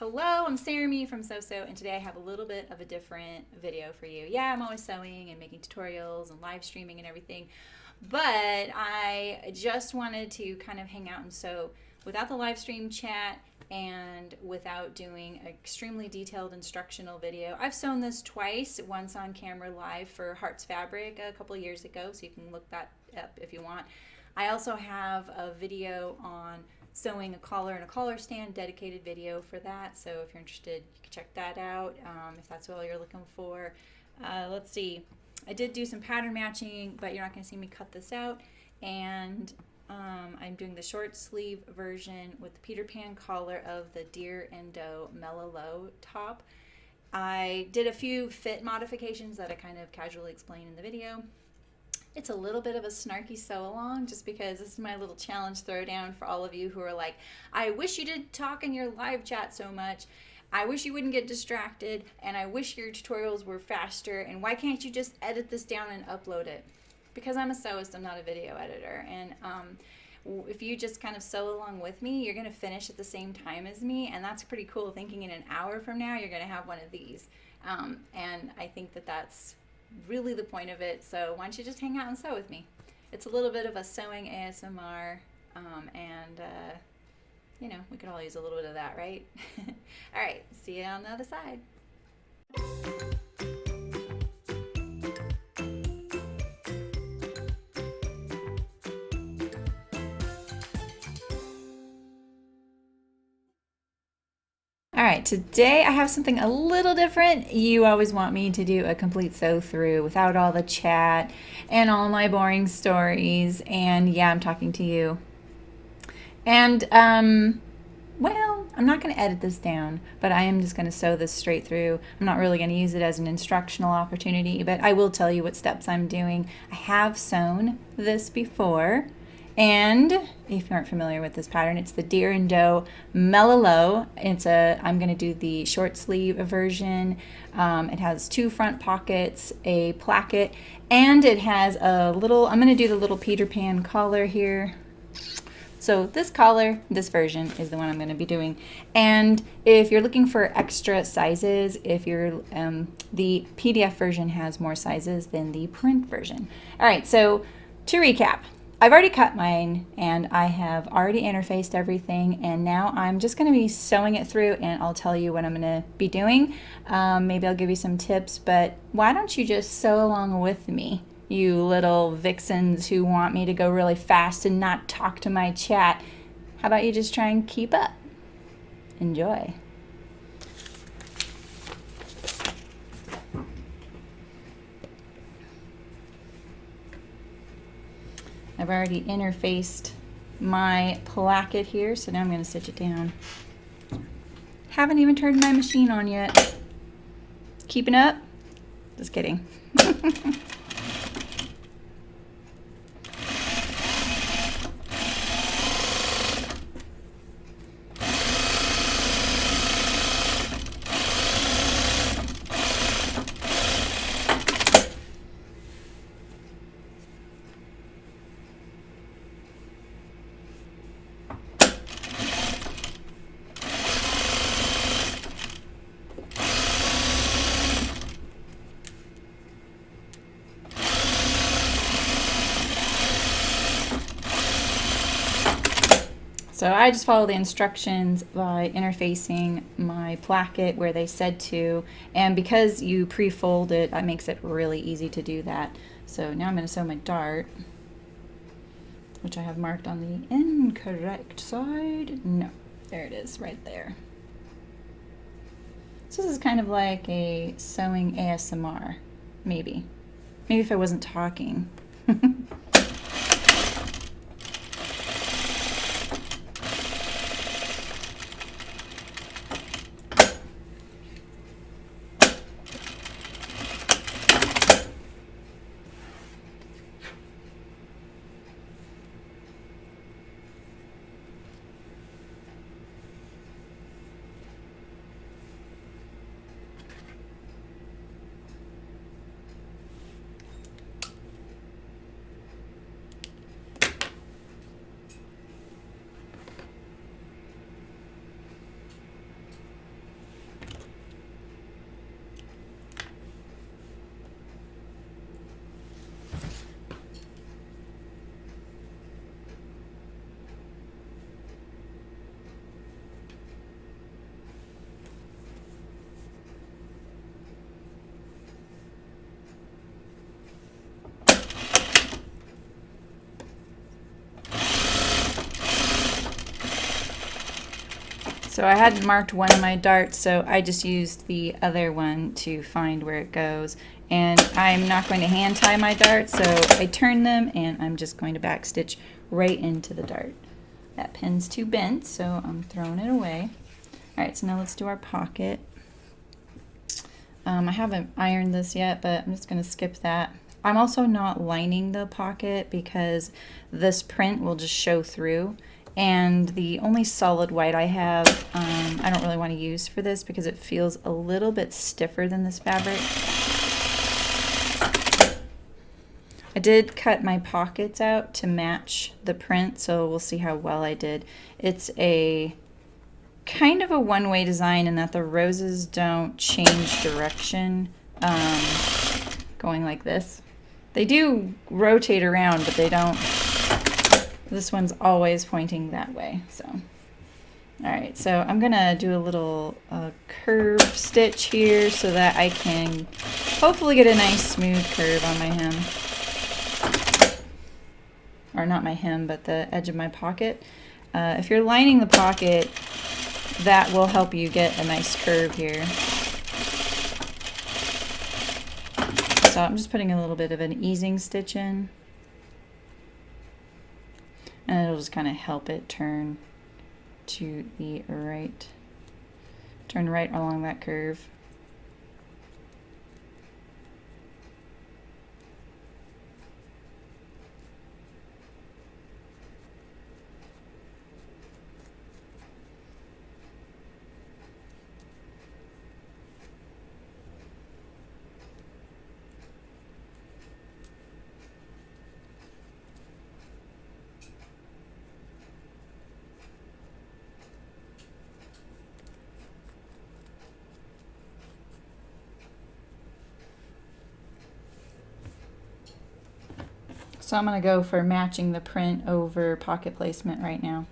Hello, I'm Sarah from So, and today I have a little bit of a different video for you. Yeah, I'm always sewing and making tutorials and live streaming and everything, but I just wanted to kind of hang out and sew without the live stream chat and without doing an extremely detailed instructional video. I've sewn this twice, once on camera live for Hearts Fabric a couple of years ago, so you can look that up if you want. I also have a video on sewing a collar and a collar stand, dedicated video for that, so if you're interested you can check that out if that's all you're looking for. Let's see, I did do some pattern matching, but you're not going to see me cut this out, and I'm doing the short sleeve version with the Peter Pan collar of the Deer and Doe Melilot top. I did a few fit modifications that I kind of casually explain in the video. It's a little bit of a snarky sew along just because this is my little challenge throwdown for all of you who are like, I wish you didn't talk in your live chat so much. I wish you wouldn't get distracted, and I wish your tutorials were faster, and why can't you just edit this down and upload it? Because I'm a sewist, I'm not a video editor, and if you just kind of sew along with me, you're going to finish at the same time as me, and that's pretty cool, thinking in an hour from now you're going to have one of these. And I think that that's really the point of it, so why don't you just hang out and sew with me? It's a little bit of a sewing ASMR, and you know, we could all use a little bit of that, right? All right, see you on the other side. All right, today I have something a little different. You always want me to do a complete sew through without all the chat and all my boring stories, and yeah, I'm talking to you. And well, I'm not going to edit this down, but I am just going to sew this straight through. I'm not really going to use it as an instructional opportunity, but I will tell you what steps I'm doing. I have sewn this before. And if you aren't familiar with this pattern, it's the Deer and Doe Melilot. I'm going to do the short sleeve version. It has two front pockets, a placket, and it has a little, I'm going to do the little Peter Pan collar here. So this collar, this version, is the one I'm going to be doing. And if you're looking for extra sizes, if you're the PDF version has more sizes than the print version. All right, so to recap, I've already cut mine, and I have already interfaced everything, and now I'm just going to be sewing it through, and I'll tell you what I'm going to be doing. Maybe I'll give you some tips, but why don't you just sew along with me, you little vixens who want me to go really fast and not talk to my chat? How about you just try and keep up? Enjoy. I've already interfaced my placket here, so now I'm going to stitch it down. Haven't even turned my machine on yet. Keeping up? Just kidding. So I just follow the instructions by interfacing my placket where they said to, and because you pre-fold it, that makes it really easy to do that. So now I'm going to sew my dart, which I have marked on the incorrect side. No, there it is, right there. So this is kind of like a sewing ASMR, maybe. Maybe if I wasn't talking. So I hadn't marked one of my darts, so I just used the other one to find where it goes. And I'm not going to hand tie my darts, so I turn them and I'm just going to backstitch right into the dart. That pin's too bent, so I'm throwing it away. All right, so now let's do our pocket. I haven't ironed this yet, but I'm just going to skip that. I'm also not lining the pocket because this print will just show through. And the only solid white I have, I don't really want to use for this because it feels a little bit stiffer than this fabric. I did cut my pockets out to match the print, so we'll see how well I did. It's a kind of a one-way design in that the roses don't change direction going like this. They do rotate around, but they don't. This one's always pointing that way. So, all right, so I'm gonna do a little curve stitch here so that I can hopefully get a nice smooth curve on my hem. Or not my hem, but the edge of my pocket. If you're lining the pocket, that will help you get a nice curve here. So I'm just putting a little bit of an easing stitch in. And it'll just kind of help it turn to the right. Turn right along that curve. So I'm going to go for matching the print over pocket placement right now.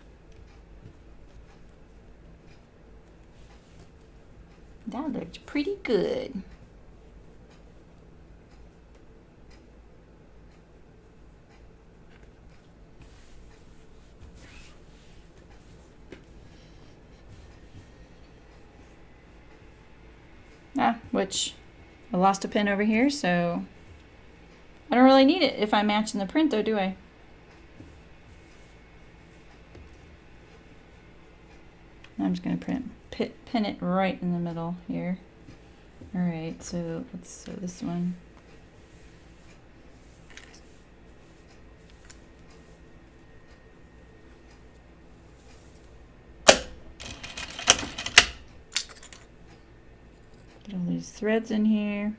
That looks pretty good. Which I lost a pin over here, so I don't really need it if I'm matching the print though, do I? I'm just going to pin it right in the middle here. All right, so let's sew this one. Get all these threads in here.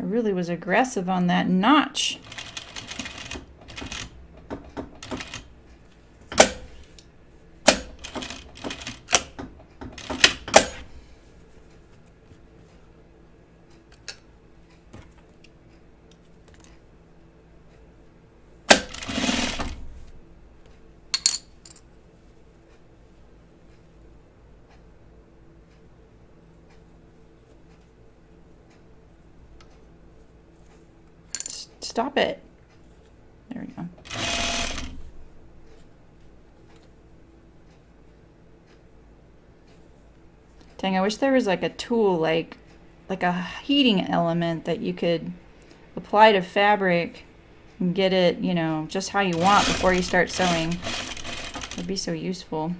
I really was aggressive on that notch. Stop it. There we go. Dang, I wish there was like a tool, like a heating element that you could apply to fabric and get it, you know, just how you want before you start sewing. It'd be so useful.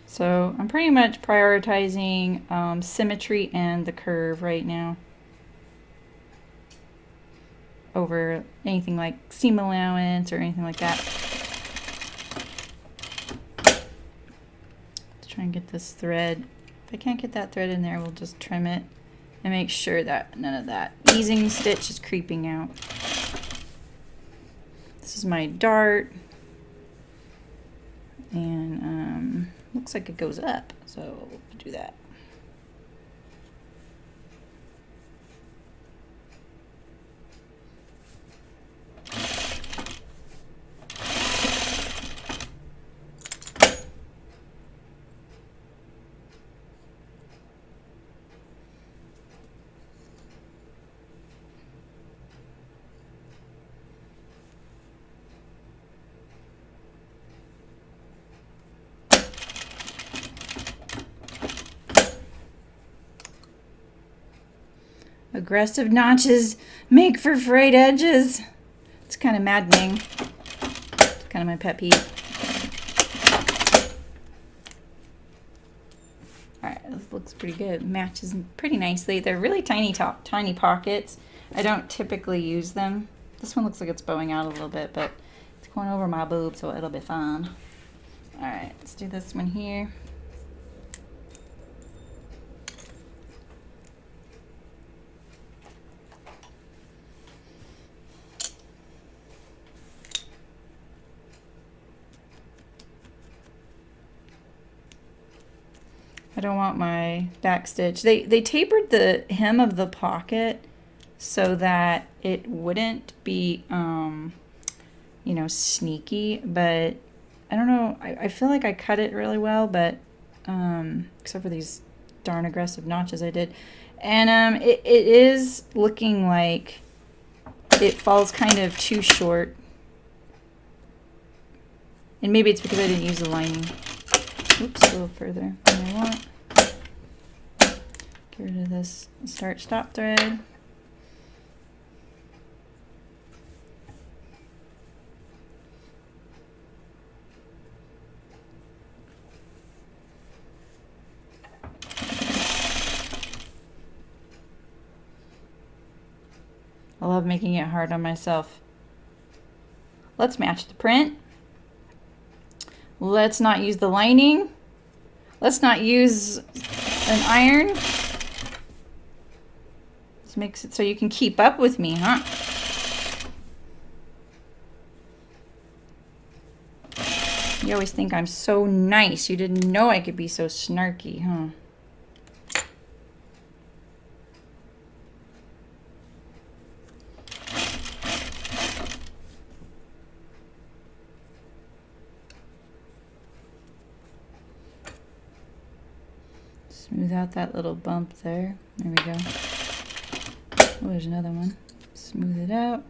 So I'm pretty much prioritizing symmetry and the curve right now over anything like seam allowance or anything like that. Let's try and get this thread. If I can't get that thread in there, we'll just trim it and make sure that none of that easing stitch is creeping out. This is my dart, and looks like it goes up, so we'll do that. Aggressive notches make for frayed edges. It's kind of maddening. It's kind of my pet peeve. Alright, this looks pretty good. Matches pretty nicely. They're really tiny pockets. I don't typically use them. This one looks like it's bowing out a little bit, but it's going over my boob, so it'll be fun. Alright, let's do this one here. I don't want my back stitch. They tapered the hem of the pocket so that it wouldn't be, you know, sneaky, but I don't know. I feel like I cut it really well, but except for these darn aggressive notches I did. And it is looking like it falls kind of too short. And maybe it's because I didn't use the lining. Oops, a little further than I want. Get rid of this start-stop thread. I love making it hard on myself. Let's match the print. Let's not use the lining. Let's not use an iron. This makes it so you can keep up with me, huh? You always think I'm so nice. You didn't know I could be so snarky, huh? Smooth out that little bump there. There we go. Oh, there's another one. Smooth it out.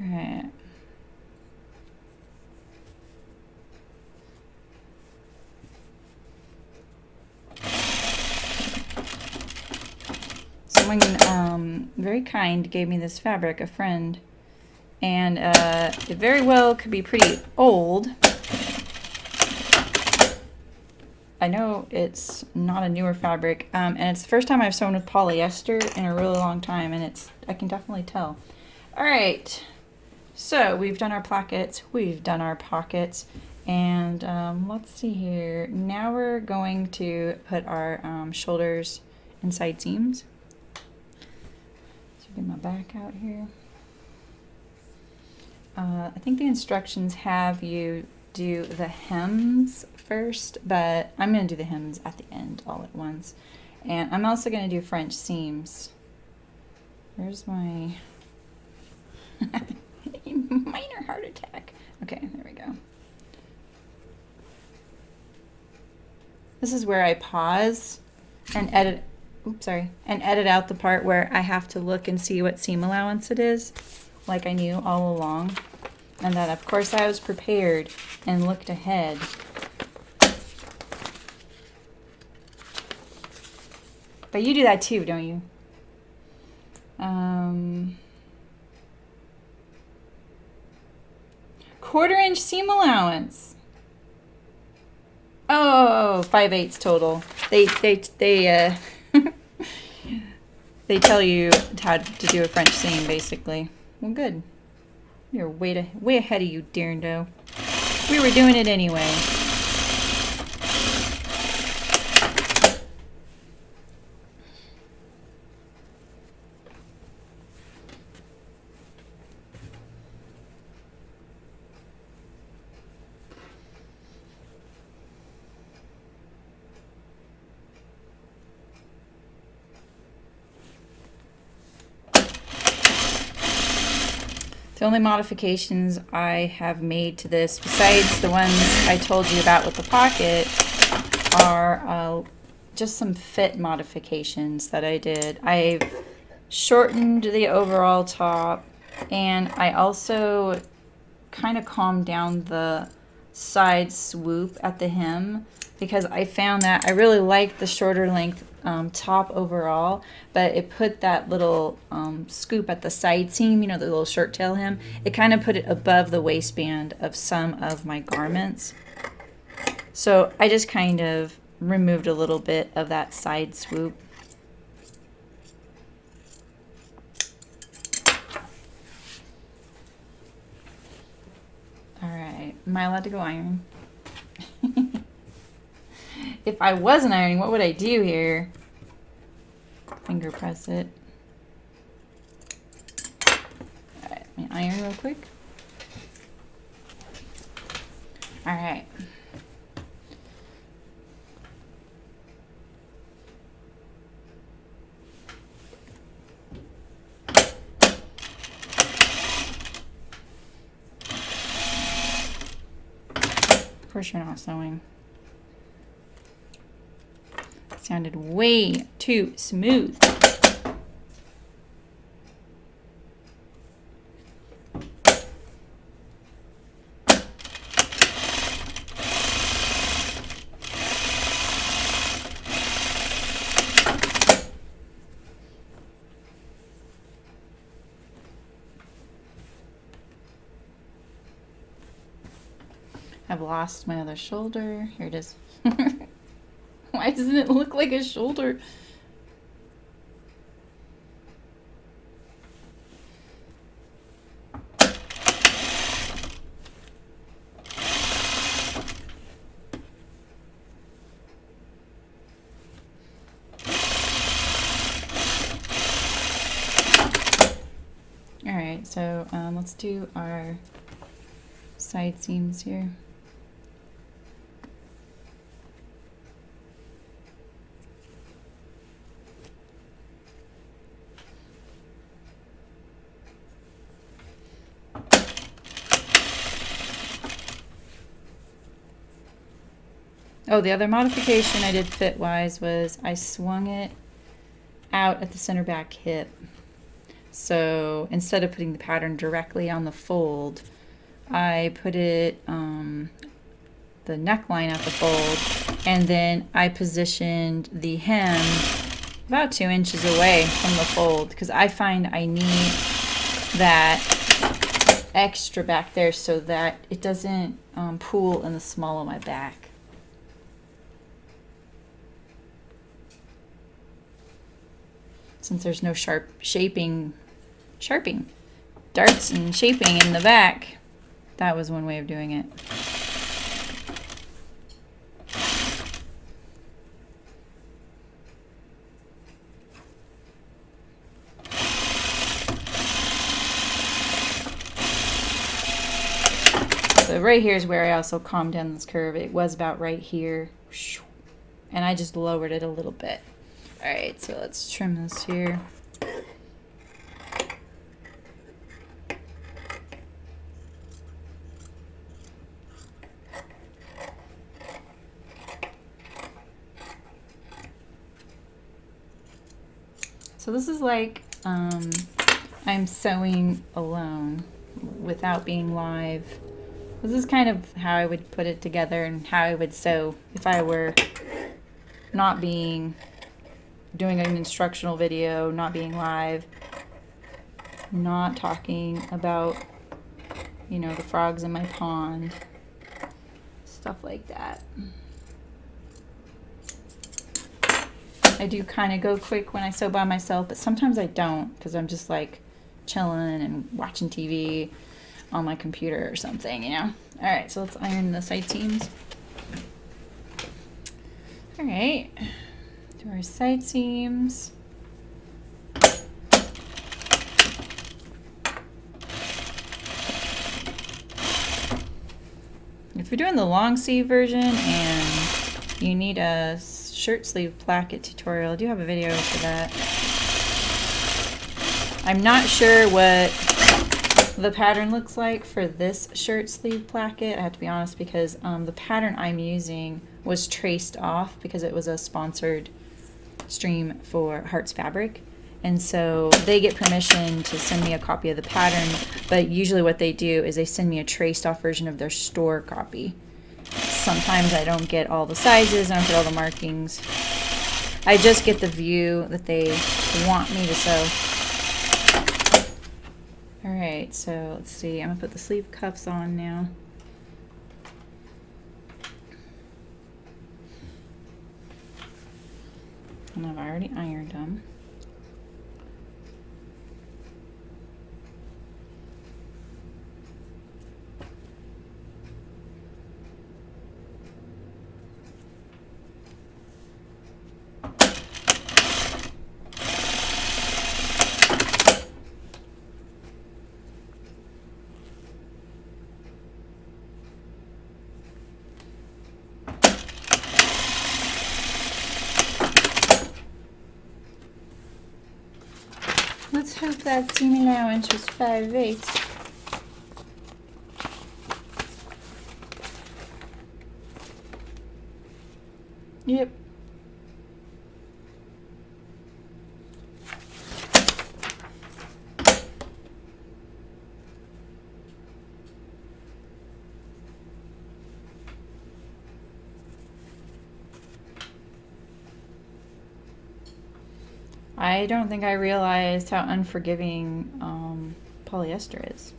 Alright. Someone very kind gave me this fabric, a friend. And it very well could be pretty old. I know it's not a newer fabric, and it's the first time I've sewn with polyester in a really long time, and I can definitely tell. All right, so we've done our plackets, we've done our pockets, and let's see here. Now we're going to put our shoulders and side seams. So get my back out here. I think the instructions have you do the hems first, but I'm going to do the hems at the end all at once. And I'm also going to do French seams. Where's my minor heart attack? Okay, there we go. This is where I pause and edit, oops, sorry, and edit out the part where I have to look and see what seam allowance it is, like I knew all along. And that, of course, I was prepared and looked ahead. But you do that too, don't you? 1/4 inch seam allowance. Oh, 5/8 total. They they tell you how to do a French seam, basically. Well, good. You're way ahead of you, Darndo. We were doing it anyway. The only modifications I have made to this, besides the ones I told you about with the pocket, are just some fit modifications that I did. I've shortened the overall top, and I also kind of calmed down the side swoop at the hem, because I found that I really like the shorter length top overall, but it put that little scoop at the side seam, you know, the little shirt tail hem, it kind of put it above the waistband of some of my garments. So I just kind of removed a little bit of that side swoop. All right, am I allowed to go iron? If I wasn't ironing, what would I do here? Finger press it. All right, let me iron real quick. All right. Of course you're not sewing. It sounded way too smooth. I've lost my other shoulder. Here it is. Why doesn't it look like a shoulder? All right, so let's do our side seams here. Oh, the other modification I did fit-wise was I swung it out at the center back hip. So instead of putting the pattern directly on the fold, I put it the neckline at the fold, and then I positioned the hem about 2 inches away from the fold, because I find I need that extra back there so that it doesn't pool in the small of my back. Since there's no sharping darts and shaping in the back, that was one way of doing it. So right here is where I also calmed down this curve. It was about right here, and I just lowered it a little bit. All right, so let's trim this here. So this is like I'm sewing alone without being live. This is kind of how I would put it together and how I would sew if I were not doing an instructional video, not being live, not talking about, you know, the frogs in my pond, stuff like that. I do kind of go quick when I sew by myself, but sometimes I don't, because I'm just like chilling and watching TV on my computer or something, you know. All right, so let's iron the side seams. All right. Do our side seams. If you're doing the long sleeve version and you need a shirt sleeve placket tutorial, I do have a video for that. I'm not sure what the pattern looks like for this shirt sleeve placket. I have to be honest, because the pattern I'm using was traced off because it was a sponsored stream for Hearts Fabric, And so they get permission to send me a copy of the pattern, but usually what they do is they send me a traced off version of their store copy. Sometimes I don't get all the sizes, I don't get all the markings. I just get the view that they want me to sew. Alright, so let's see, I'm going to put the sleeve cuffs on now. And I've already ironed them. Let's hope that seam allowance was 5/8. Yep. I don't think I realized how unforgiving polyester is.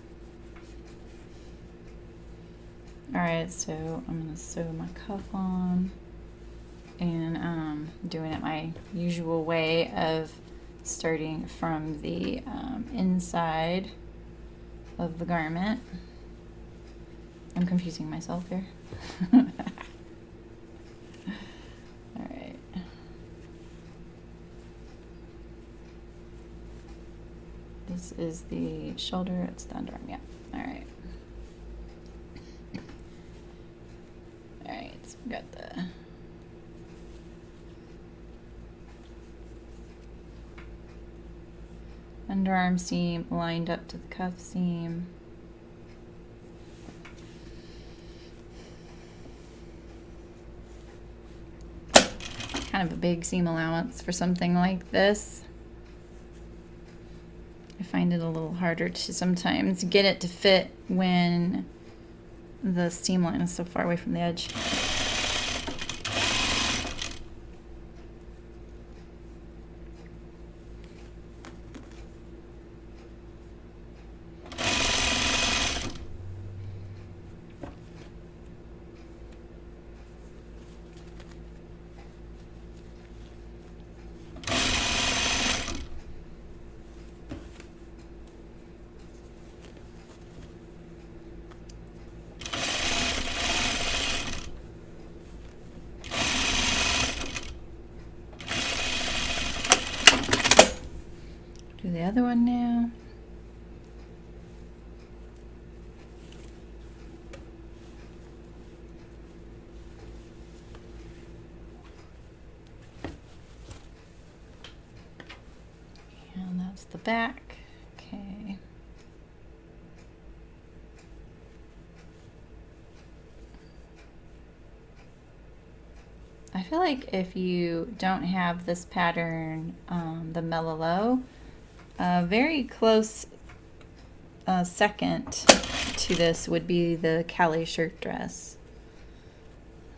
Alright, so I'm going to sew my cuff on, and doing it my usual way of starting from the inside of the garment. I'm confusing myself here. Alright. This is the shoulder, it's the underarm, yeah. Alright. Alright, so we got the underarm seam lined up to the cuff seam. Kind of a big seam allowance for something like this. I find it a little harder to sometimes get it to fit when the seam line is so far away from the edge. Do the other one now. And that's the back. Okay. I feel like if you don't have this pattern, the Melilot, very close second to this would be the Calais shirt dress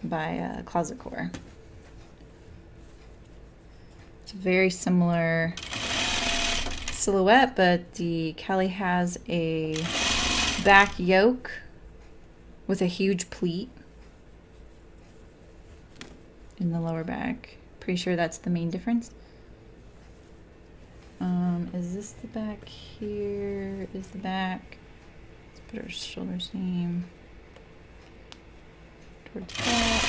by Closet Core. It's a very similar silhouette, but the Calais has a back yoke with a huge pleat in the lower back. Pretty sure that's the main difference. Is this the back here? Is the back? Let's put our shoulder seam towards the back.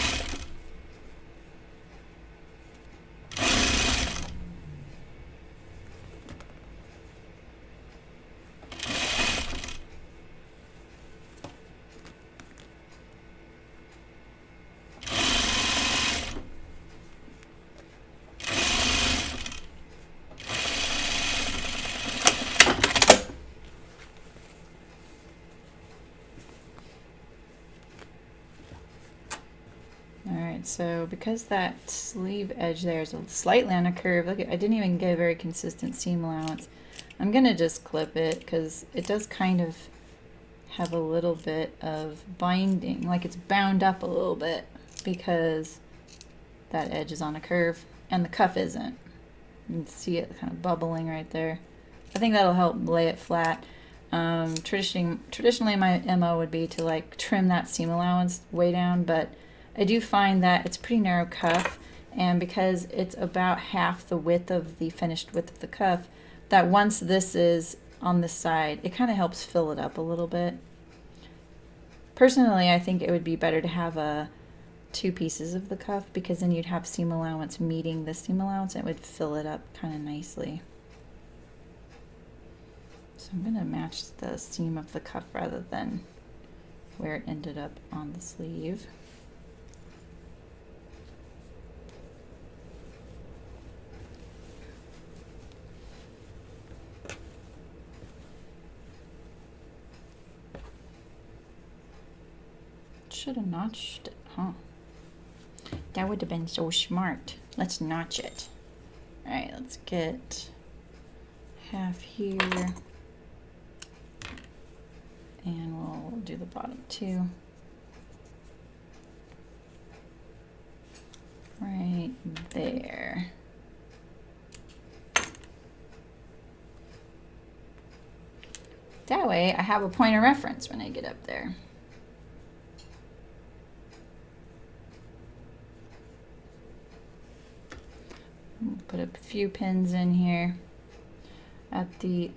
So because that sleeve edge there is slightly on a curve, look, I didn't even get a very consistent seam allowance. I'm gonna just clip it because it does kind of have a little bit of binding, like it's bound up a little bit because that edge is on a curve and the cuff isn't. You can see it kind of bubbling right there. I think that'll help lay it flat. Traditionally my MO would be to like trim that seam allowance way down, but I do find that it's a pretty narrow cuff, and because it's about half the width of the finished width of the cuff, that once this is on the side, it kind of helps fill it up a little bit. Personally, I think it would be better to have two pieces of the cuff, because then you'd have seam allowance meeting the seam allowance and it would fill it up kind of nicely. So I'm going to match the seam of the cuff rather than where it ended up on the sleeve. Should have notched it, huh? That would have been so smart. Let's notch it. All right, let's get half here. And we'll do the bottom too. Right there. That way I have a point of reference when I get up there. Put a few pins in here at the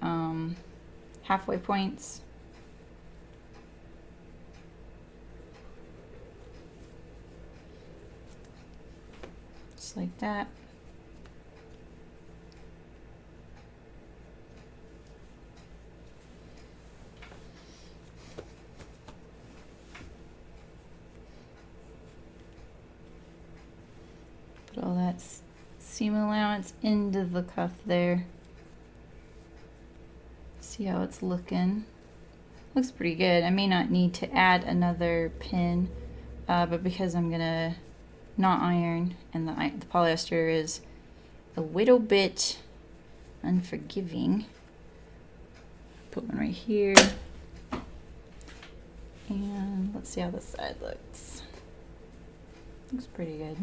halfway points. Just like that. Put all that seam allowance into the cuff there. See how it's looking. Looks pretty good. I may not need to add another pin, but because I'm gonna knot iron and the polyester is a little bit unforgiving, put one right here. And let's see how this side looks. Looks pretty good.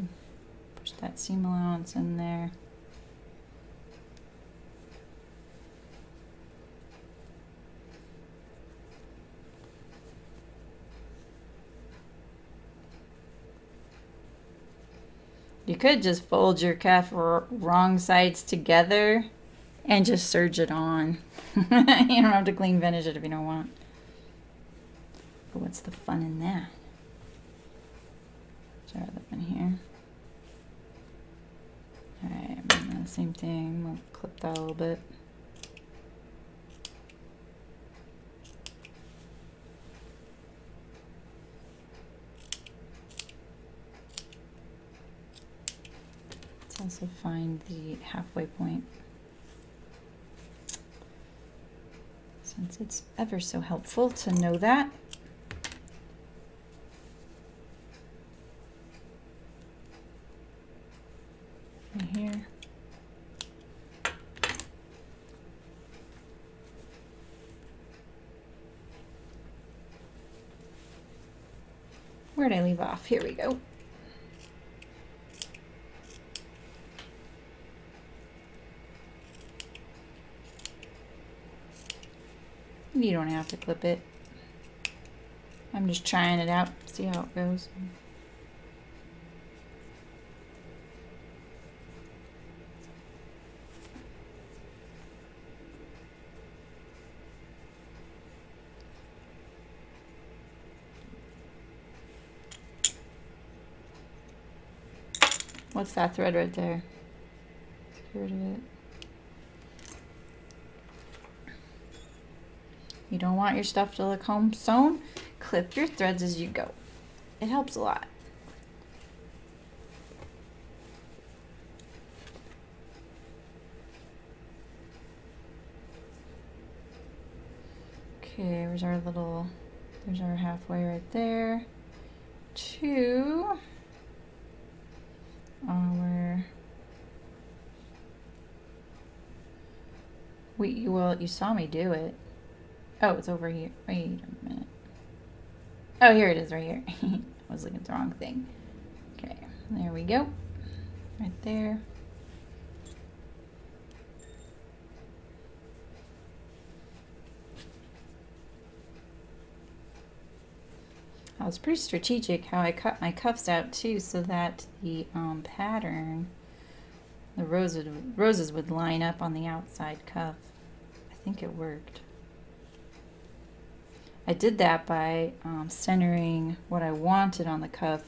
Push that seam allowance in there. You could just fold your cuff wrong sides together and just serge it on. You don't have to clean finish it if you don't want. But what's the fun in that? Jar that in here. Alright, same thing. We'll clip that a little bit. Let's also find the halfway point, since it's ever so helpful to know that. Right here. Where did I leave off? Here we go. You don't have to clip it. I'm just trying it out, see how it goes. What's that thread right there? Get rid of it. You don't want your stuff to look home sewn? Clip your threads as you go. It helps a lot. Okay, there's our little, there's our halfway right there. 2. our... Well, you saw me do it. Oh, it's over here. Wait a minute. Oh, here it is right here. I was looking at the wrong thing. Okay, there we go. Right there. I was pretty strategic how I cut my cuffs out too, so that the pattern, the roses would line up on the outside cuff. I think it worked. I did that by centering what I wanted on the cuff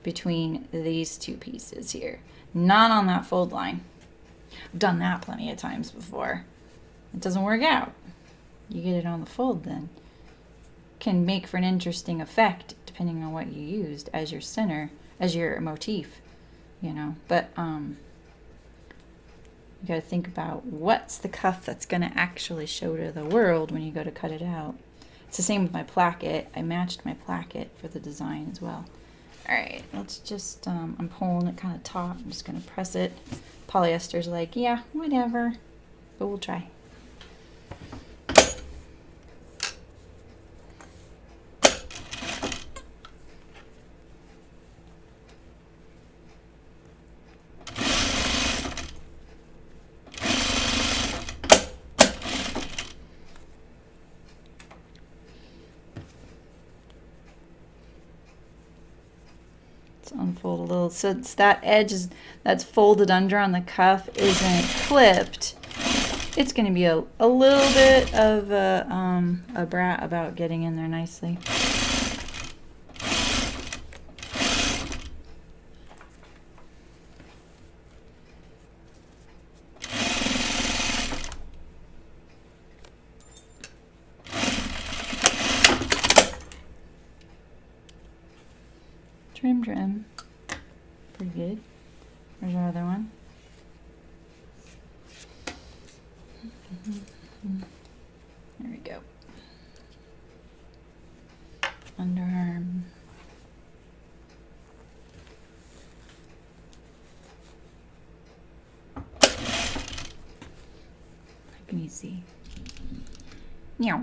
between these two pieces here, not on that fold line. I've done that plenty of times before. It doesn't work out. You get it on the fold, then can make for an interesting effect depending on what you used as your center, as your motif, you know. But you got to think about what's the cuff that's going to actually show to the world when you go to cut it out. It's the same with my placket. I matched my placket for the design as well. All right, let's just, I'm pulling it kind of taut. I'm just going to press it. Polyester's like, yeah, whatever, but we'll try. Unfold a little, since that edge that's folded under on the cuff isn't clipped. It's going to be a little bit of a brat about getting in there nicely. Trim. Pretty good. Where's our other one? There we go. Underarm. How can you see? Meow.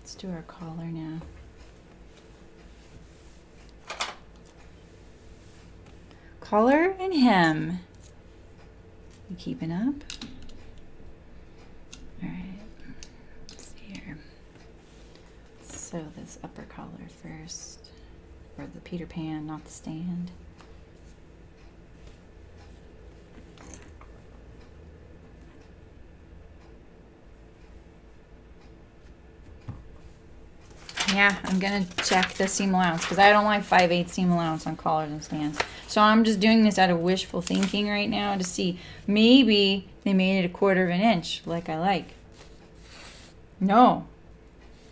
Let's do our collar now. Collar and hem. You keeping up? All right. Let's see here. Sew this upper collar first, or the Peter Pan, not the stand. Yeah, I'm gonna check the seam allowance because I don't like 5/8 seam allowance on collars and stands. So I'm just doing this out of wishful thinking right now to see maybe they made it 1/4 of an inch like I like. No,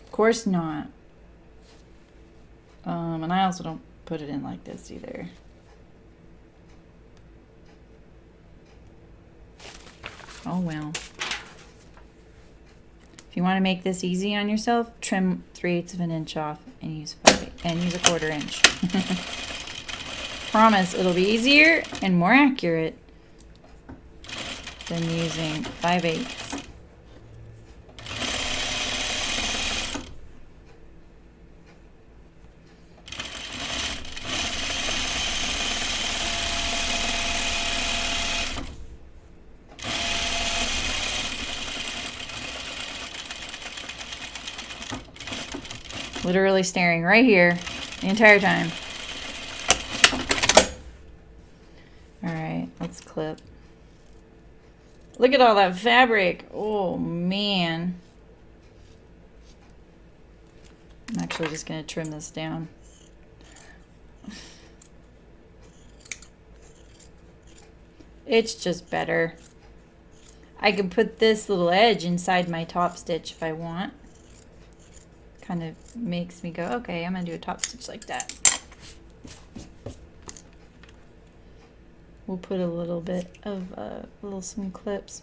of course not. And I also don't put it in like this either. Oh well. If you want to make this easy on yourself, trim 3/8 of an inch off and use 5/8 and use 1/4 inch. Promise it'll be easier and more accurate than using 5/8. literally staring right here the entire time. Alright, let's clip. Look at all that fabric. Oh, man. I'm actually just going to trim this down. It's just better. I can put this little edge inside my top stitch if I want. Kind of makes me go, okay, I'm going to do a top stitch like that. We'll put a little bit of some clips.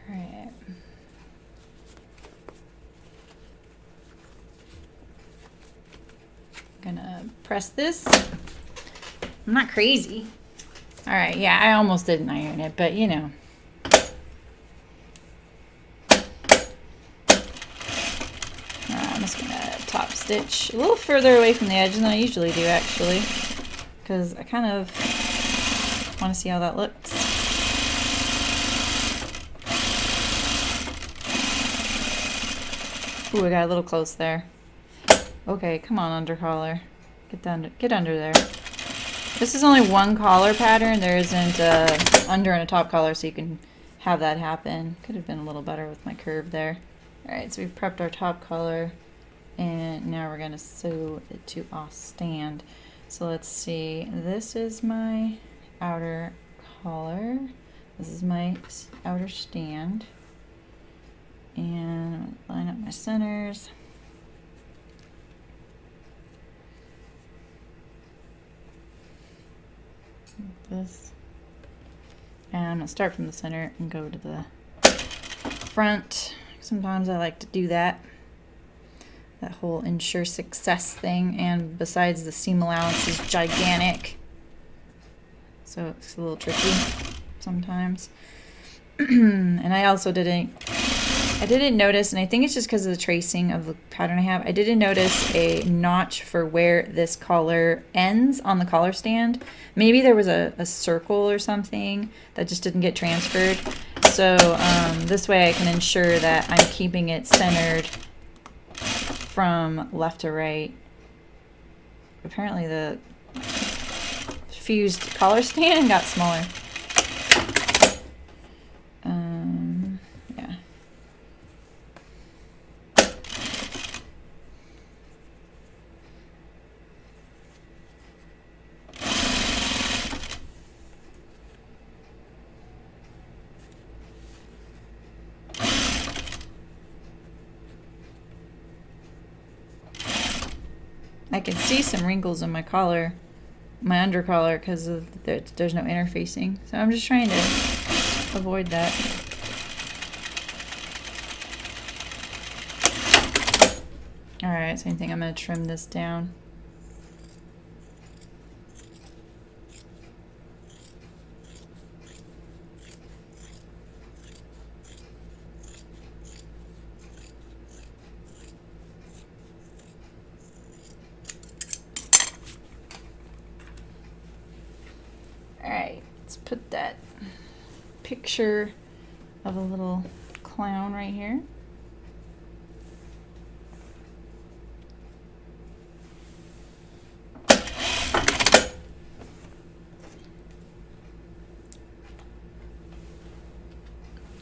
All right. Gonna press this. I'm not crazy. All right, yeah, I almost didn't iron it, but you know. I'm just gonna top stitch a little further away from the edge than I usually do, actually, because I kind of want to see how that looks. Ooh, I got a little close there. Okay, come on, under collar. Get under there. This is only one collar pattern. There isn't a under and a top collar, so you can have that happen. Could have been a little better with my curve there. All right, so we've prepped our top collar, and now we're gonna sew it to our stand. So let's see. This is my outer collar. This is my outer stand, and line up my centers. This, and I'm gonna start from the center and go to the front. Sometimes I like to do that whole ensure success thing, and besides, the seam allowance is gigantic, so it's a little tricky sometimes. And I also didn't notice, and I think it's just because of the tracing of the pattern I have, I didn't notice a notch for where this collar ends on the collar stand. Maybe there was a circle or something that just didn't get transferred. So this way I can ensure that I'm keeping it centered from left to right. Apparently the fused collar stand got smaller. Yeah. I can see some wrinkles in my collar, my under collar, because of there's no interfacing. So I'm just trying to avoid that. All right, same thing. I'm going to trim this down. Put that picture of a little clown right here.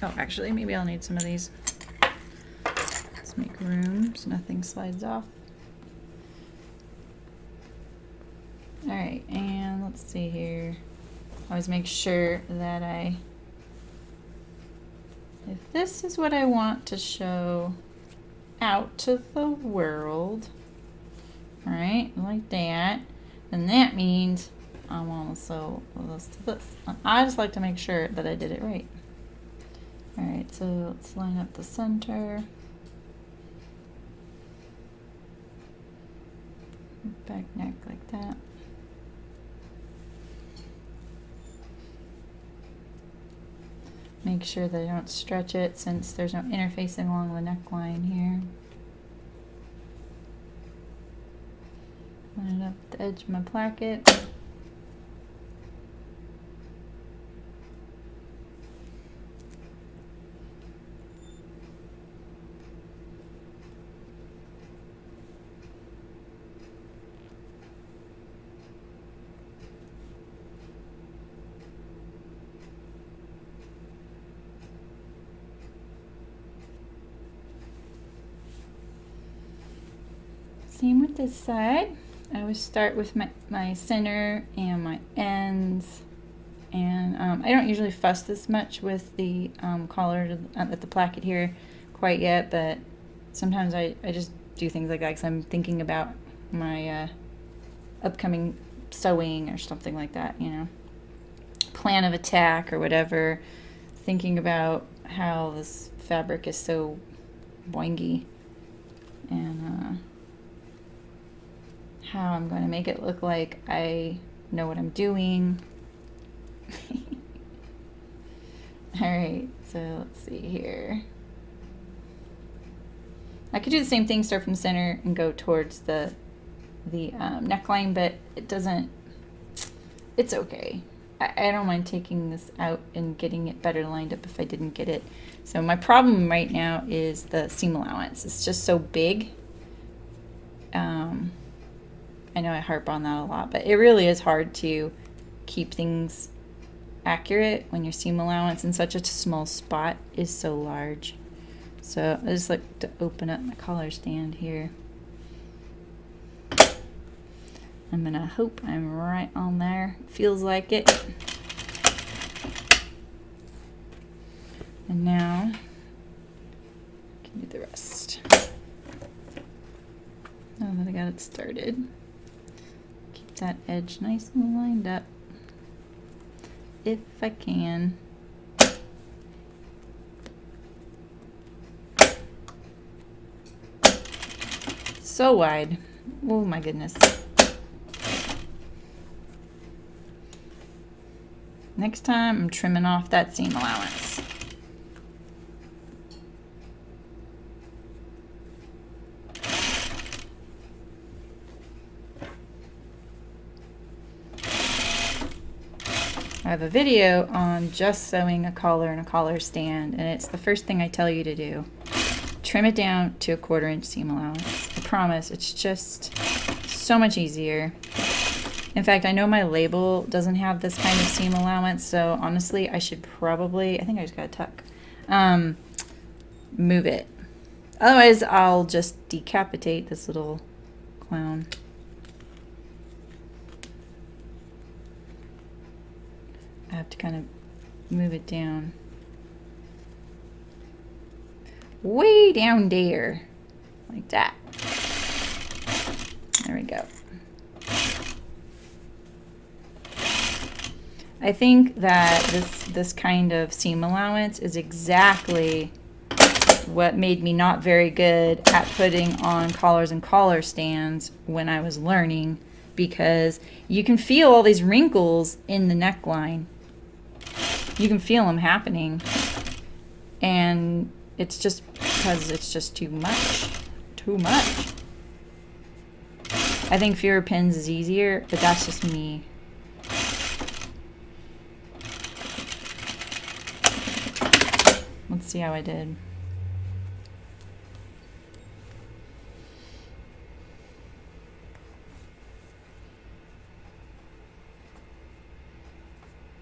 Oh, actually, maybe I'll need some of these. Let's make room so nothing slides off. All right, and let's see here. Always make sure that if this is what I want to show out to the world, all right, like that, then that means I want to sew this to this. I just like to make sure that I did it right. All right, so let's line up the center. Back neck like that. Make sure that I don't stretch it since there's no interfacing along the neckline here. Run it up the edge of my placket. Same with this side. I always start with my center and my ends, and I don't usually fuss this much with the collar at the placket here quite yet, but sometimes I just do things like that because I'm thinking about my upcoming sewing or something like that, you know, plan of attack or whatever, thinking about how this fabric is so boingy and how I'm going to make it look like I know what I'm doing. Alright, so let's see here. I could do the same thing, start from the center and go towards the neckline, but it doesn't, it's okay. I don't mind taking this out and getting it better lined up if I didn't get it. So my problem right now is the seam allowance. It's just so big. I know I harp on that a lot, but it really is hard to keep things accurate when your seam allowance in such a small spot is so large. So I just like to open up my collar stand here. I'm gonna hope I'm right on there. Feels like it. And now I can do the rest. Now that I got it started, keep that edge nice and lined up if I can. So wide. Oh my goodness. Next time I'm trimming off that seam allowance. I have a video on just sewing a collar and a collar stand, and it's the first thing I tell you to do. Trim it down to a 1/4 inch seam allowance. I promise, it's just so much easier. In fact, I know my label doesn't have this kind of seam allowance, so honestly, I should probably, I think I just got a tuck, move it. Otherwise, I'll just decapitate this little clown. I have to kind of move it down. Way down there, like that. There we go. I think that this kind of seam allowance is exactly what made me not very good at putting on collars and collar stands when I was learning, because you can feel all these wrinkles in the neckline. You can feel them happening, and it's just because it's just too much. I think fewer pins is easier, but that's just me. Let's see how I did.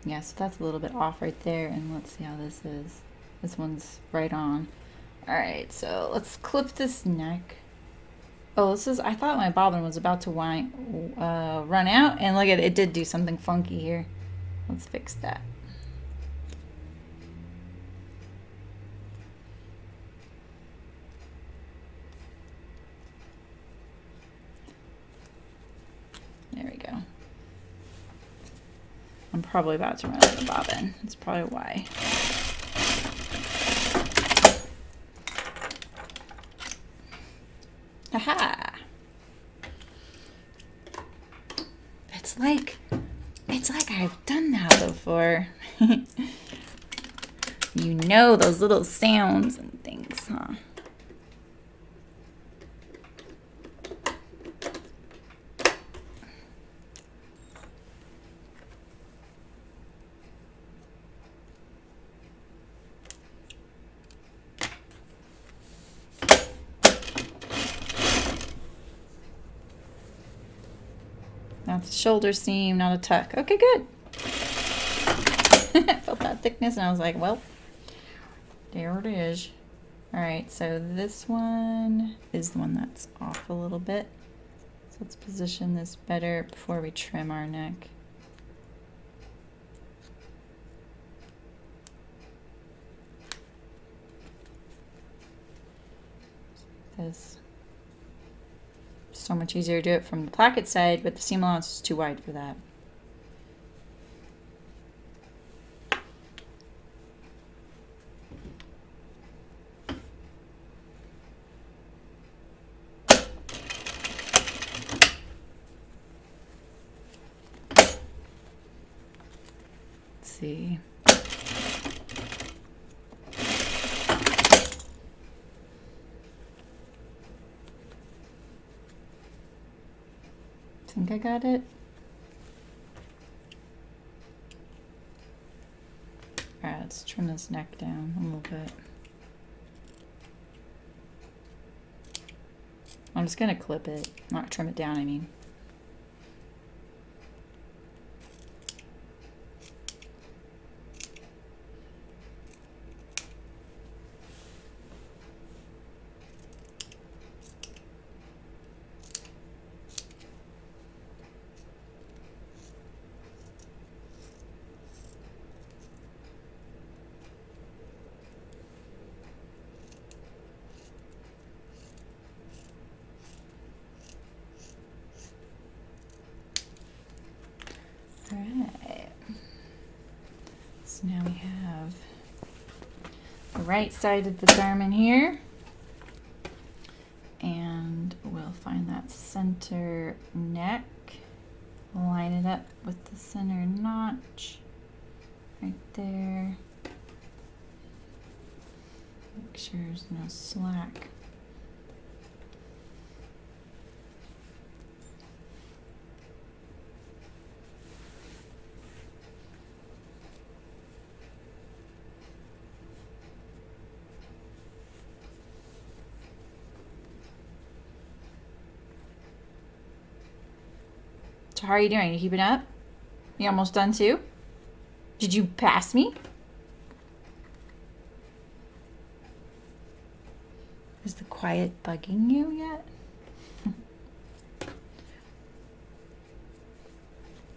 Yeah, so that's a little bit off right there, and let's see how this is. This one's right on. Alright, so let's clip this neck. Oh, this is, I thought my bobbin was about to run out, and look at it, it did do something funky here. Let's fix that. There we go. I'm probably about to run out of the bobbin. That's probably why. Haha! It's like I've done that before. You know those little sounds and things, huh? That's a shoulder seam, not a tuck. Okay, good. I felt that thickness and I was like, well, there it is. All right, so this one is the one that's off a little bit. So let's position this better before we trim our neck. This. So much easier to do it from the placket side, but the seam allowance is too wide for that. Let's see. I think I got it. All right, let's trim this neck down a little bit. I'm just gonna clip it, not trim it down, I mean. Alright, so now we have the right side of the garment here, and we'll find that center neck, line it up with the center notch right there, make sure there's no slack. So how are you doing? You keeping up? You almost done too? Did you pass me? Is the quiet bugging you yet?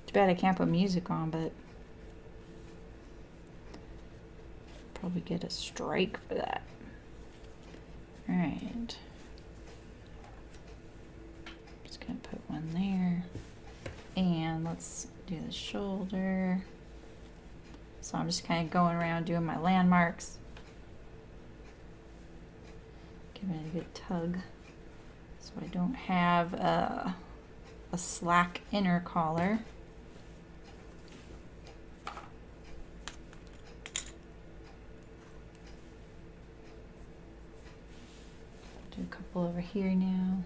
Too bad I can't put music on, but probably get a strike for that. All right. Just gonna put one there. And let's do the shoulder. So I'm just kind of going around doing my landmarks. Giving it a good tug so I don't have a slack inner collar. Do a couple over here now.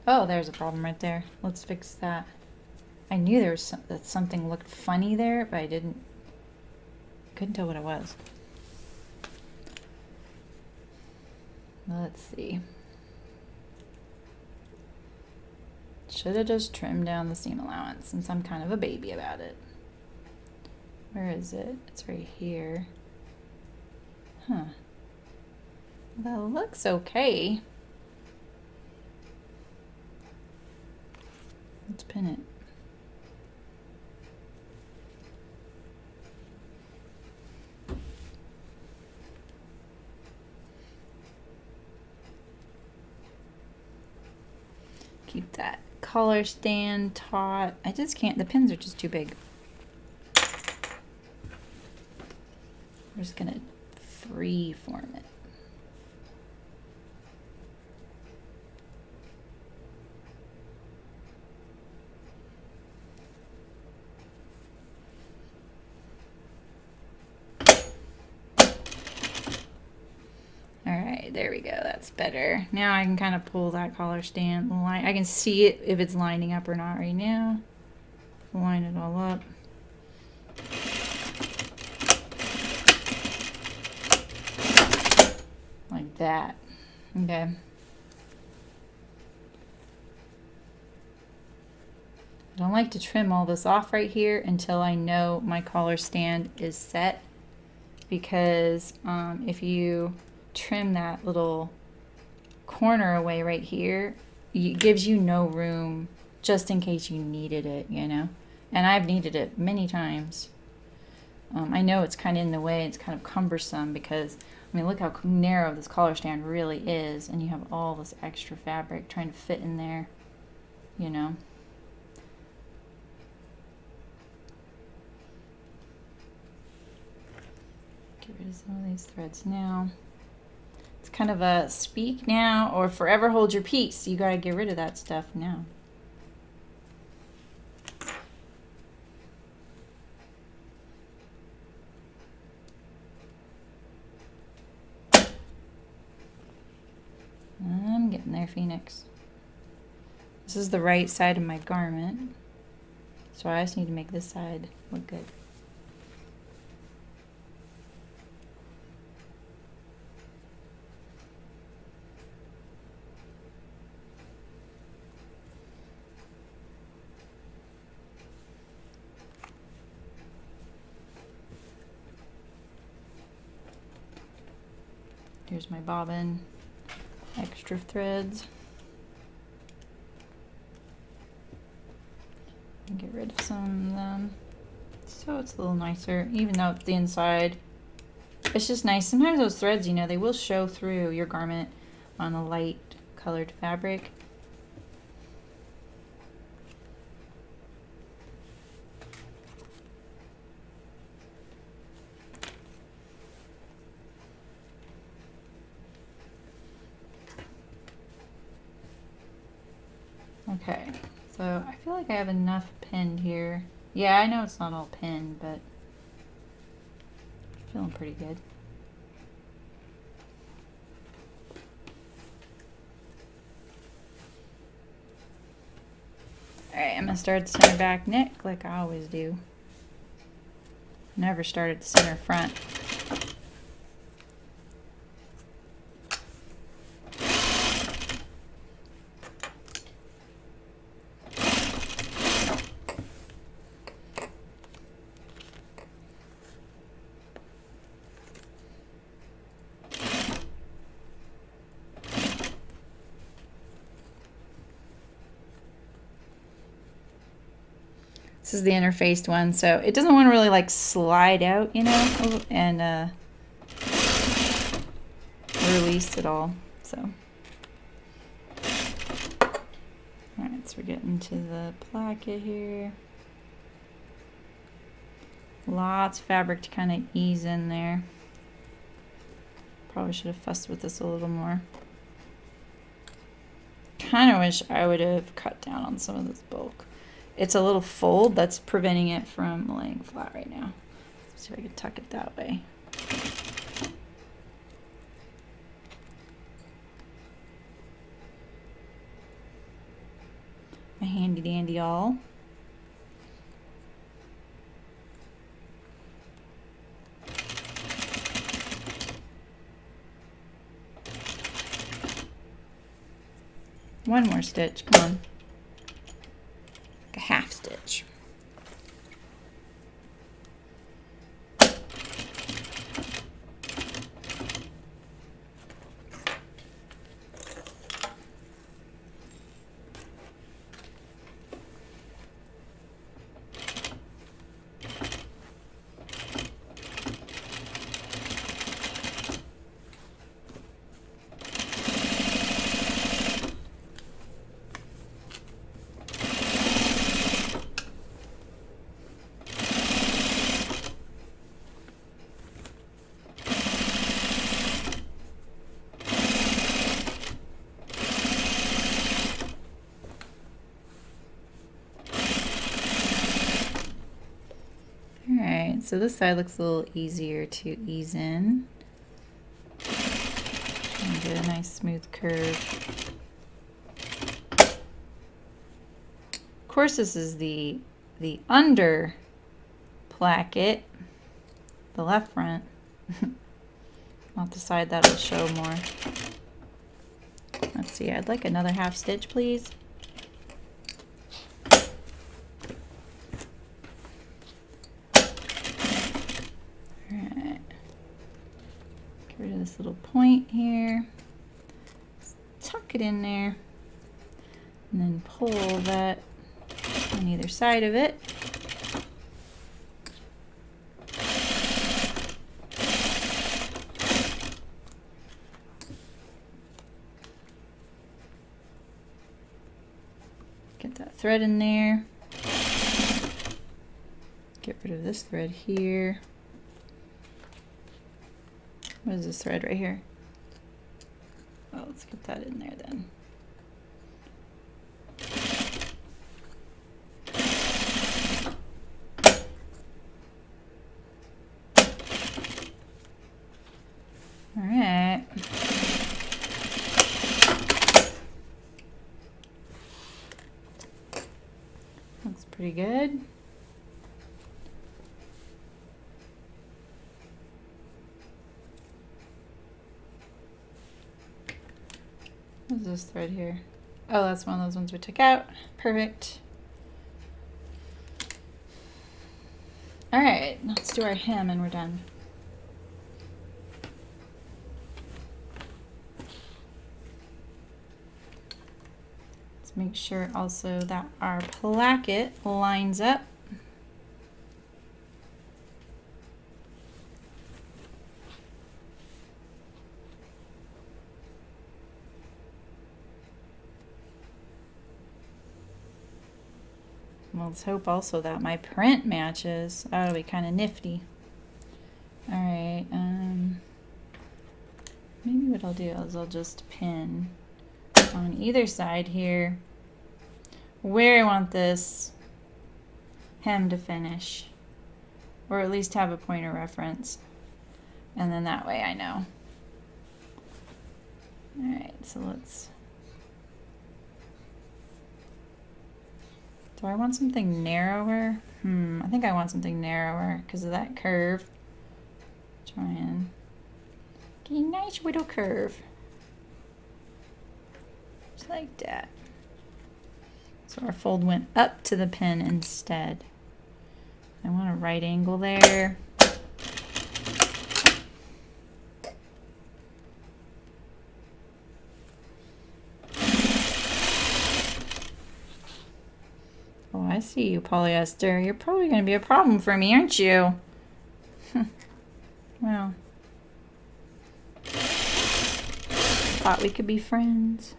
Oh, there's a problem right there. Let's fix that. I knew there was that something looked funny there, but I couldn't tell what it was. Let's see. Should have just trimmed down the seam allowance since I'm kind of a baby about it. Where is it? It's right here. Huh. That looks okay. Let's pin it. Keep that collar stand taut. I just can't, the pins are just too big. We're just gonna free form it. There we go, that's better. Now I can kind of pull that collar stand line. I can see it if it's lining up or not right now. Line it all up. Like that. Okay. I don't like to trim all this off right here until I know my collar stand is set, because if you trim that little corner away right here, it gives you no room just in case you needed it, you know. And I've needed it many times. I know it's kind of in the way, it's kind of cumbersome because, I mean, look how narrow this collar stand really is, and you have all this extra fabric trying to fit in there, you know. Get rid of some of these threads now. It's kind of a speak now or forever hold your peace. You gotta get rid of that stuff now. I'm getting there, Phoenix. This is the right side of my garment, so I just need to make this side look good. Here's my bobbin, extra threads. And get rid of some of them so it's a little nicer, even though it's the inside. It's just nice. Sometimes those threads, you know, they will show through your garment on a light colored fabric. Okay, so I feel like I have enough pinned here. Yeah, I know it's not all pinned, but feeling pretty good. Alright, I'm gonna start the center back neck like I always do. Never start at the center front. This is the interfaced one, so it doesn't want to really like slide out, you know, and release it all. So, all right, so we're getting to the placket here. Lots of fabric to kind of ease in there. Probably should have fussed with this a little more. Kind of wish I would have cut down on some of this bulk. It's a little fold that's preventing it from laying flat right now. Let's see if I can tuck it that way. A handy dandy awl. One more stitch, come on. Like a half stitch. So this side looks a little easier to ease in and get a nice smooth curve. Of course, this is the under placket, the left front, not the side that'll show more. Let's see, I'd like another half stitch, please. this little point here, tuck it in there, and then pull that on either side of it. Get that thread in there. Get rid of this thread here. What is this thread right here? Oh, let's get that in there then. All right. Looks pretty good. What's this thread here? Oh, that's one of those ones we took out. Perfect. All right, let's do our hem and we're done. Let's make sure also that our placket lines up. Well, let's hope also that my print matches. That'll be kind of nifty. All right, maybe what I'll do is I'll just pin on either side here where I want this hem to finish, or at least have a point of reference, and then that way I know. All right, so let's. Do I want something narrower? I think I want something narrower because of that curve. Try and get a nice little curve. Just like that. So our fold went up to the pin instead. I want a right angle there. Oh, I see you, polyester. You're probably going to be a problem for me, aren't you? Well, thought we could be friends.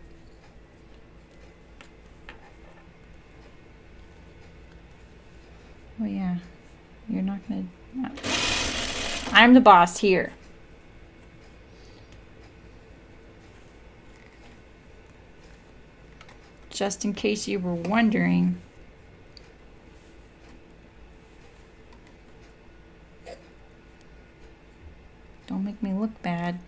Oh yeah, you're not going to... I'm the boss here. Just in case you were wondering. Don't make me look bad.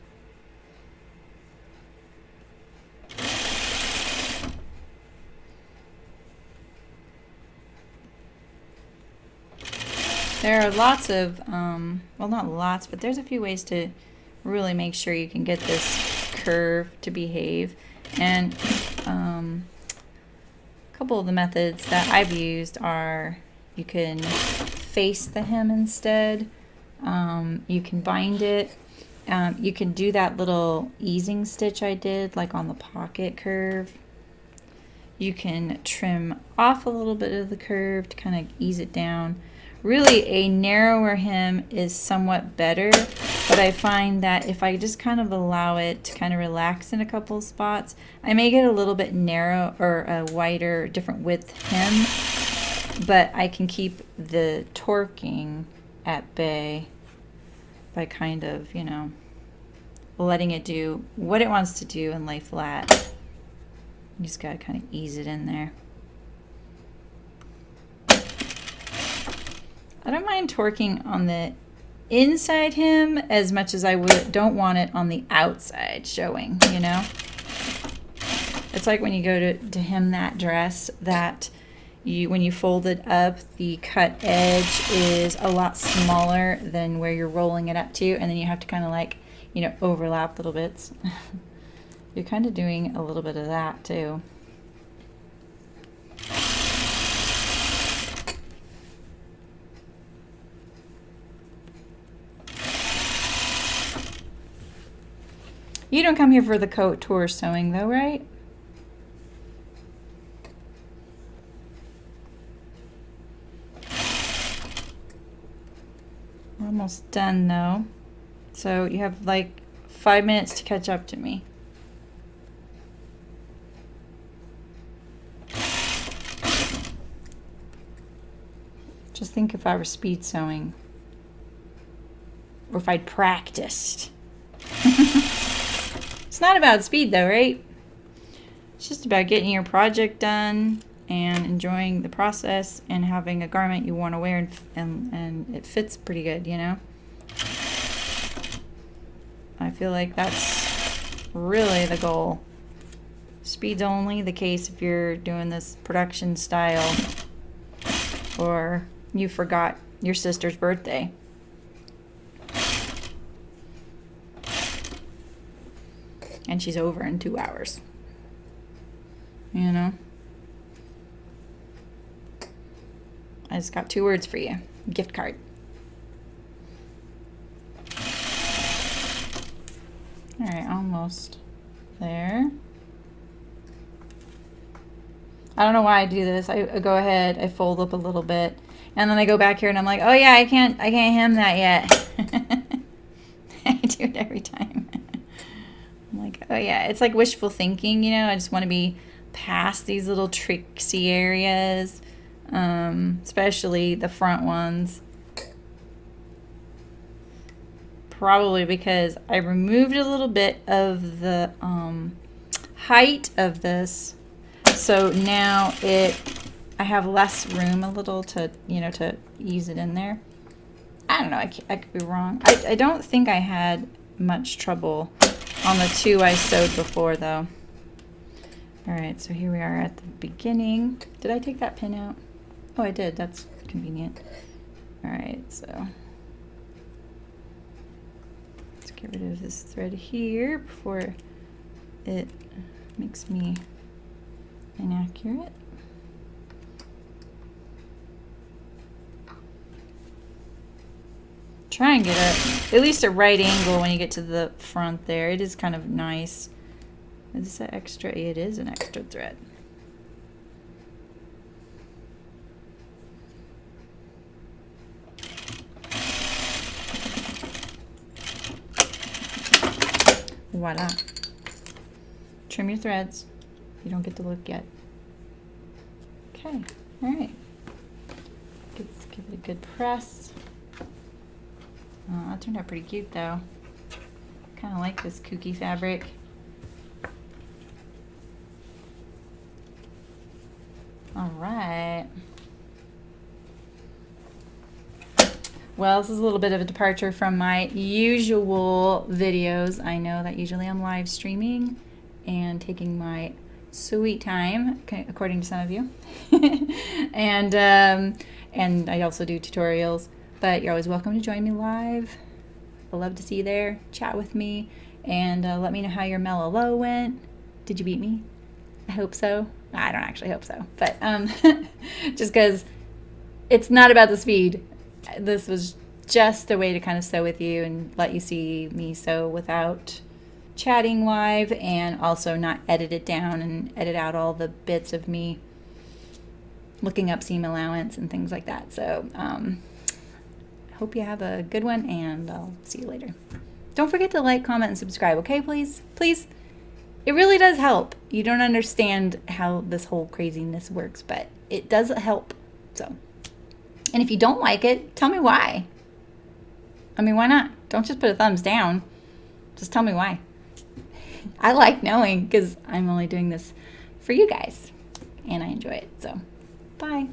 There are lots of, well, not lots, but there's a few ways to really make sure you can get this curve to behave. And a couple of the methods that I've used are you can face the hem instead. You can bind it. You can do that little easing stitch I did, like on the pocket curve. You can trim off a little bit of the curve to kind of ease it down. Really, a narrower hem is somewhat better, but I find that if I just kind of allow it to kind of relax in a couple of spots, I may get a little bit narrow or a wider, different width hem, but I can keep the torquing at bay by kind of, you know, letting it do what it wants to do and lay flat. You just gotta kind of ease it in there. I don't mind torquing on the inside hem as much as I don't want it on the outside showing, you know? It's like when you go to hem that dress, that when you fold it up, the cut edge is a lot smaller than where you're rolling it up to, and then you have to kind of like, you know, overlap little bits. You're kind of doing a little bit of that too. You don't come here for the coat tour sewing though, right? We're almost done though. So you have like 5 minutes to catch up to me. Just think if I were speed sewing. Or if I'd practiced. It's not about speed though, right? It's just about getting your project done and enjoying the process and having a garment you want to wear and it fits pretty good, you know? I feel like that's really the goal. Speed's only the case if you're doing this production style or you forgot your sister's birthday. And she's over in 2 hours. You know? I just got 2 words for you. Gift card. Alright, almost there. I don't know why I do this. I go ahead, I fold up a little bit, and then I go back here and I'm like, oh yeah, I can't hem that yet. I do it every time. I'm like, oh yeah, it's like wishful thinking, you know? I just want to be past these little tricksy areas, especially the front ones. Probably because I removed a little bit of the height of this, so now I have less room a little to, you know, to ease it in there. I don't know, I could be wrong. I don't think I had much trouble on the 2 I sewed before though. Alright, so here we are at the beginning. Did I take that pin out? Oh, I did. That's convenient. Alright, so let's get rid of this thread here before it makes me inaccurate. Try and get at least a right angle when you get to the front there. It is kind of nice. Is this an extra? It is an extra thread. Voila. Trim your threads. You don't get to look yet. Okay, all right. Let's give it a good press. Oh, that turned out pretty cute though. Kind of like this kooky fabric. All right. Well, this is a little bit of a departure from my usual videos. I know that usually I'm live streaming and taking my sweet time, according to some of you. and I also do tutorials, but you're always welcome to join me live. I'd love to see you there. Chat with me and let me know how your Melilot went. Did you beat me? I hope so. I don't actually hope so, but just because it's not about the speed. This was just a way to kind of sew with you and let you see me sew without chatting live, and also not edit it down and edit out all the bits of me looking up seam allowance and things like that. So I hope you have a good one, and I'll see you later. Don't forget to like, comment, and subscribe, okay, please? Please? It really does help. You don't understand how this whole craziness works, but it does help. So, and if you don't like it, tell me why. I mean, why not? Don't just put a thumbs down. Just tell me why. I like knowing because I'm only doing this for you guys, and I enjoy it. So, bye.